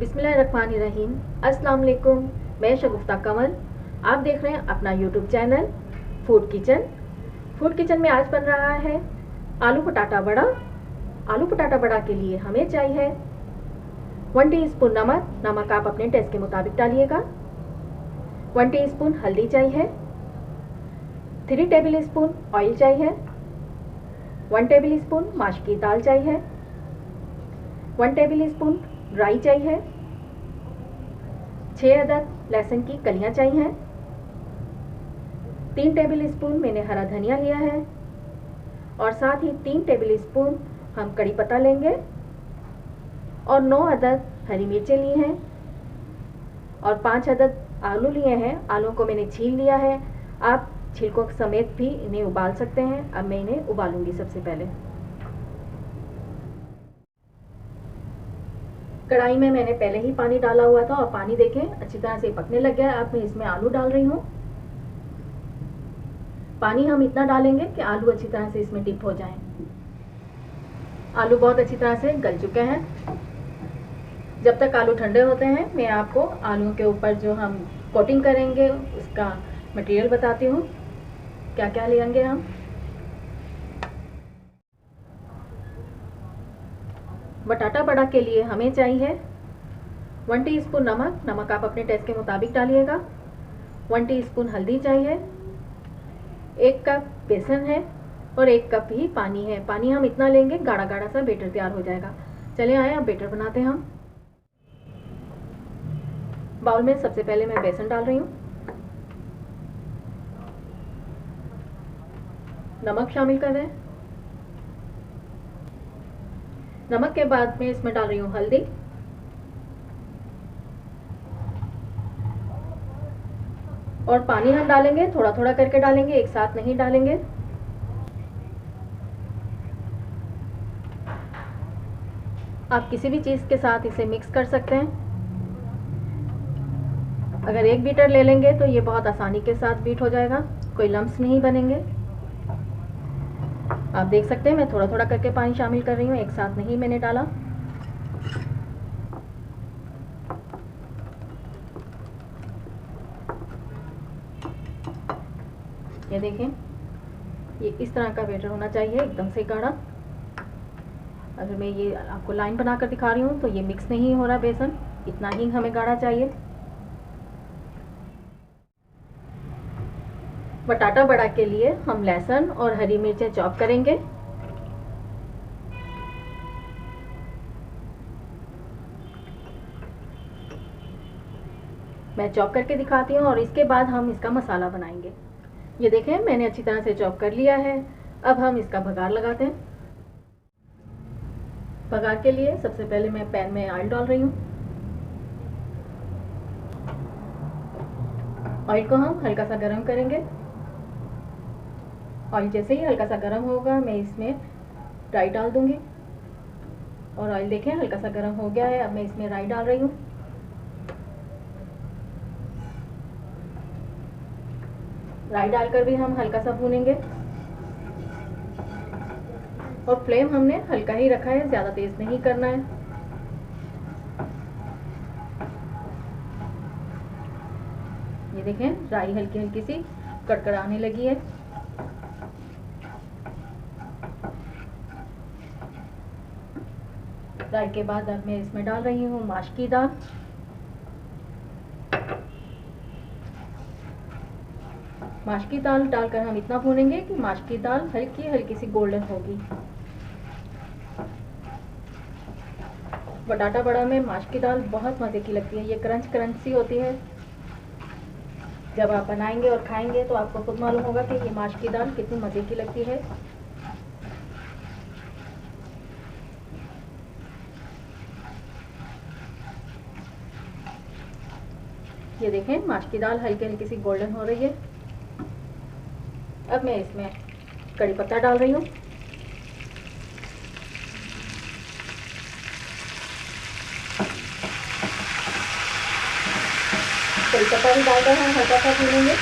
बिस्मिल्लाहिर्रहमानिर्रहीम। अस्सलाम वालेकुम। मैं शगुफ्ता कमल, आप देख रहे हैं अपना YouTube channel food kitchen. Food kitchen में आज बन रहा है आलू पटाटा बड़ा। आलू पटाटा बड़ा के लिए हमें चाहिए 1 टीस्पून नमक। नमक आप अपने टेस्ट के मुताबिक डालिएगा। 1 टीस्पून हल्दी चाहिए। 3 टेबल स्पून ऑयल चाहिए। 1 टेबल स्पून माश की दाल चाहिए। 1 टेबल स्पून राई चाहिए। 6 अदद लहसुन की कलियां चाहिए। 3 टेबल स्पून मैंने हरा धनिया लिया है और साथ ही 3 टेबल स्पून हम कड़ी पत्ता लेंगे और 9 अदद हरी मिर्चें ली हैं और 5 अदद आलू लिए हैं। आलू को मैंने छील लिया है, आप छिलकों समेत भी इन्हें उबाल सकते हैं। अब मैं इन्हें उबालूंगी। सबसे पहले कढ़ाई में मैंने पहले ही पानी डाला हुआ था और पानी देखें अच्छी तरह से पकने लग गया है। अब मैं इसमें आलू डाल रही हूँ। पानी हम इतना डालेंगे कि आलू अच्छी तरह से इसमें डिप हो जाएं। आलू बहुत अच्छी तरह से गल चुके हैं। जब तक आलू ठंडे होते हैं मैं आपको आलू के ऊपर जो हम कोटिंग करेंगे उसका मटेरियल बताती हूँ, क्या क्या लेंगे हम। बटाटा बड़ा के लिए हमें चाहिए 1 टीस्पून नमक। नमक आप अपने टेस्ट के मुताबिक डालिएगा। 1 टीस्पून हल्दी चाहिए। 1 कप बेसन है और 1 कप ही पानी है। पानी हम इतना लेंगे गाढ़ा गाढ़ा सा बेटर तैयार हो जाएगा। चलिए आए अब बेटर बनाते हैं हम। बाउल में सबसे पहले मैं बेसन डाल रही हूँ। नमक शामिल कर दें। नमक के बाद मैं इसमें डाल रही हूँ हल्दी और पानी हम डालेंगे थोड़ा थोड़ा करके डालेंगे, एक साथ नहीं डालेंगे। आप किसी भी चीज़ के साथ इसे मिक्स कर सकते हैं। अगर एक बीटर ले लेंगे तो ये बहुत आसानी के साथ बीट हो जाएगा, कोई लम्स नहीं बनेंगे। आप देख सकते हैं मैं थोड़ा थोड़ा करके पानी शामिल कर रही हूँ, एक साथ नहीं मैंने डाला। ये देखें, ये इस तरह का बैटर होना चाहिए, एकदम से गाढ़ा। अगर मैं ये आपको लाइन बनाकर दिखा रही हूँ तो ये मिक्स नहीं हो रहा बेसन, इतना ही हमें गाढ़ा चाहिए। बटाटा बड़ा के लिए हम लहसुन और हरी मिर्चें चॉप करेंगे। मैं चॉप करके दिखाती हूँ और इसके बाद हम इसका मसाला बनाएंगे। ये देखें मैंने अच्छी तरह से चॉप कर लिया है। अब हम इसका भगार लगाते हैं। भगार के लिए सबसे पहले मैं पैन में ऑयल डाल रही हूँ। ऑयल को हम हल्का सा गर्म करेंगे। ऑयल जैसे ही हल्का सा गर्म होगा मैं इसमें राई डाल दूंगी और ऑयल देखें हल्का सा गर्म हो गया है। अब मैं इसमें राई डाल रही हूँ। राई डालकर भी हम हल्का सा भूनेंगे और फ्लेम हमने हल्का ही रखा है, ज़्यादा तेज नहीं करना है। ये देखें राई हल्की हल्की सी कड़कड़ाने लगी है। राई के बाद अब मैं इसमें डाल रही हूँ माश की दाल। माश की दाल डालकर हम इतना भूनेंगे कि माश की दाल हल्की हल्की सी गोल्डन होगी। बटाटा बड़ा में माश की दाल बहुत मज़े की लगती है, ये क्रंच क्रंच सी होती है। जब आप बनाएंगे और खाएंगे तो आपको खुद मालूम होगा कि ये माश की दाल कितनी मज़े की लगती है। ये देखें माश की दाल हल्की हल्की सी गोल्डन हो रही है। अब मैं इसमें कड़ी पत्ता डाल रही हूँ। कड़ी पत्ता भी डालकर हम हल्का सा भूनेंगे।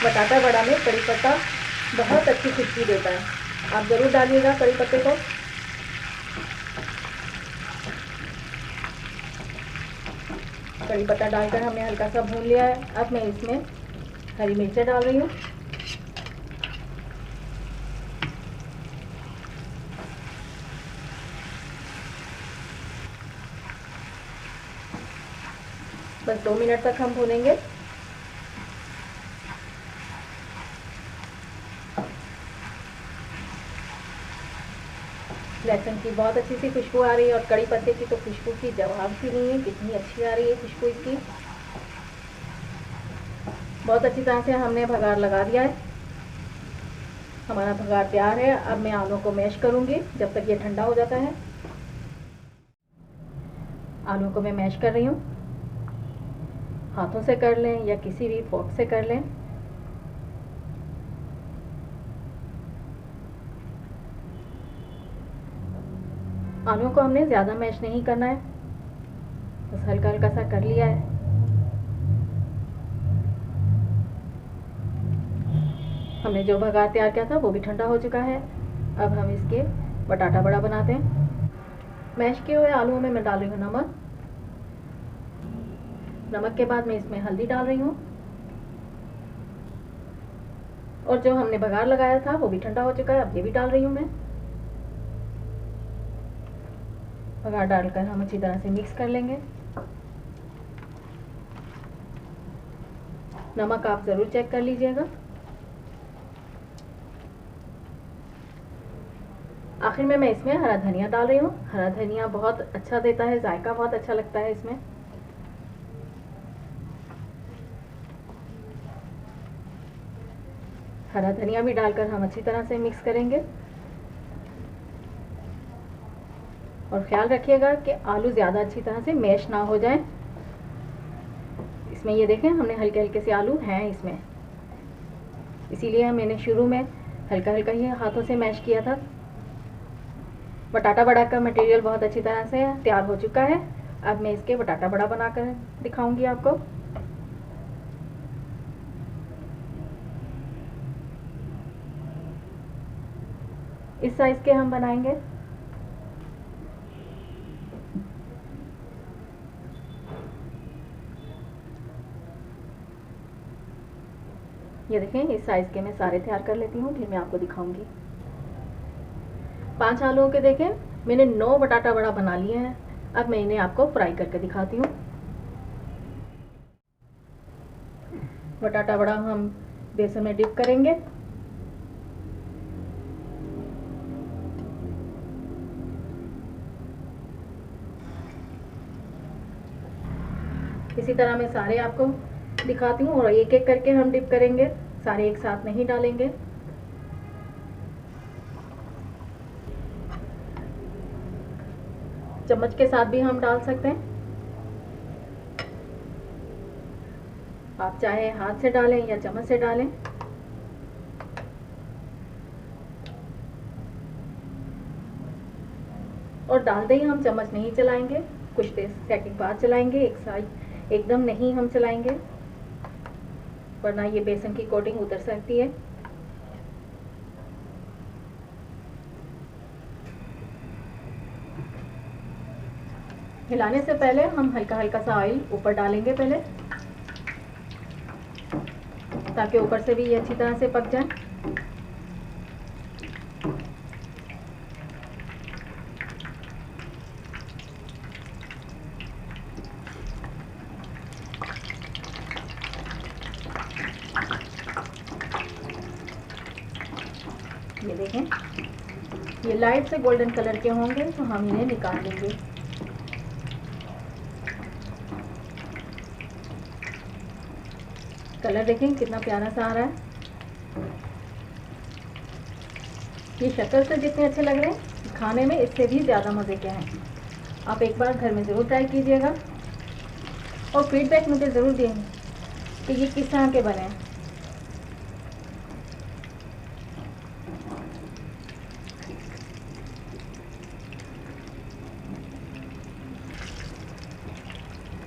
बटाटा बड़ा में कड़ी पत्ता बहुत अच्छी खुशबू देता है, आप ज़रूर डालिएगा कड़ी पत्ते को। कड़ी पत्ता डालकर हमने हल्का सा भून लिया है। अब मैं इसमें हरी मिर्चें डाल रही हूँ। बस 2 मिनट तक हम भूनेंगे। लहसुन की बहुत अच्छी सी खुशबू आ रही है और कड़ी पत्ते की तो खुशबू की जवाब भी नहीं है, कितनी अच्छी आ रही है खुशबू इसकी। बहुत अच्छी तरह से हमने भगार लगा दिया है। हमारा भगार तैयार है। अब मैं आलू को मैश करूंगी जब तक ये ठंडा हो जाता है। आलू को मैं मैश कर रही हूँ। हाथों से कर लें या किसी भी फोर्क से कर लें। आलू को हमने ज़्यादा मैश नहीं करना है, बस हल्का हल्का सा कर लिया है। हमने जो भगार तैयार किया था वो भी ठंडा हो चुका है। अब हम इसके बटाटा बड़ा बनाते हैं। मैश किए हुए आलूओं में मैं डाल रही हूँ नमक। नमक के बाद मैं इसमें हल्दी डाल रही हूँ और जो हमने भगार लगाया था वो भी ठंडा हो चुका है। अब ये भी डाल रही हूँ मैं। भगार डालकर हम अच्छी तरह से मिक्स कर लेंगे। नमक आप ज़रूर चेक कर लीजिएगा। आखिर में मैं इसमें हरा धनिया डाल रही हूँ। हरा धनिया बहुत अच्छा देता है, जायका बहुत अच्छा लगता है इसमें। हरा धनिया भी डालकर हम अच्छी तरह से मिक्स करेंगे और ख्याल रखिएगा कि आलू ज़्यादा अच्छी तरह से मैश ना हो जाए। इसमें ये देखें हमने हल्के हल्के से आलू हैं इसमें, इसीलिए मैंने शुरू में हल्का हल्का ही हाथों से मैश किया था। बटाटा बड़ा का मटेरियल बहुत अच्छी तरह से तैयार हो चुका है। अब मैं इसके बटाटा बड़ा बनाकर दिखाऊंगी आपको। इस साइज के हम बनाएंगे। ये देखें इस साइज के मैं सारे तैयार कर लेती हूँ, फिर मैं आपको दिखाऊंगी। 5 आलूओं के देखें मैंने 9 बटाटा बड़ा बना लिए हैं। अब मैं इन्हें आपको फ्राई करके दिखाती हूँ। बटाटा बड़ा हम बेसन में डिप करेंगे। इसी तरह मैं सारे आपको दिखाती हूँ और एक एक करके हम डिप करेंगे, सारे एक साथ नहीं डालेंगे। चम्मच के साथ भी हम डाल सकते हैं, आप चाहे हाथ से डालें या चम्मच से डालें। और डालते ही हम चम्मच नहीं चलाएंगे, कुछ देर सेकंड बाद चलाएंगे। एक साइड एकदम नहीं हम चलाएंगे, वरना ये बेसन की कोटिंग उतर सकती है। हिलाने से पहले हम हल्का हल्का सा ऑयल ऊपर डालेंगे पहले, ताकि ऊपर से भी ये अच्छी तरह से पक जाए। ये देखें ये लाइट से गोल्डन कलर के होंगे तो हम इन्हें निकाल लेंगे। कलर देखें कितना प्यारा सा आ रहा है। ये शक्ल से जितने अच्छे लग रहे हैं, खाने में इससे भी ज़्यादा मज़े के हैं। आप एक बार घर में ज़रूर ट्राई कीजिएगा और फीडबैक मुझे ज़रूर देंगे कि ये किस तरह के बने हैं।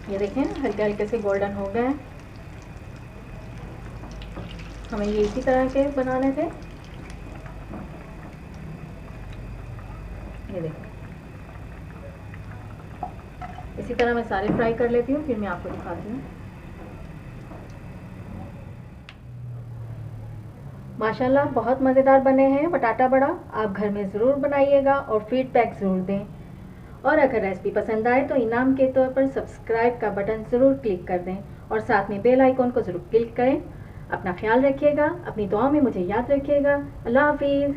ये देखें हल्के हल्के से गोल्डन हो गए हैं। हमें ये इसी तरह के बनाने थे। ये देखें इसी तरह मैं सारे फ्राई कर लेती हूँ, फिर मैं आपको दिखाती हूँ। माशाल्लाह बहुत मज़ेदार बने हैं बटाटा बड़ा। आप घर में ज़रूर बनाइएगा और फीडबैक ज़रूर दें। और अगर रेसिपी पसंद आए तो इनाम के तौर पर सब्सक्राइब का बटन ज़रूर क्लिक कर दें और साथ में बेल आइकॉन को ज़रूर क्लिक करें। अपना ख्याल रखिएगा, अपनी दुआओं में मुझे याद रखिएगा। अल्लाह हाफिज़।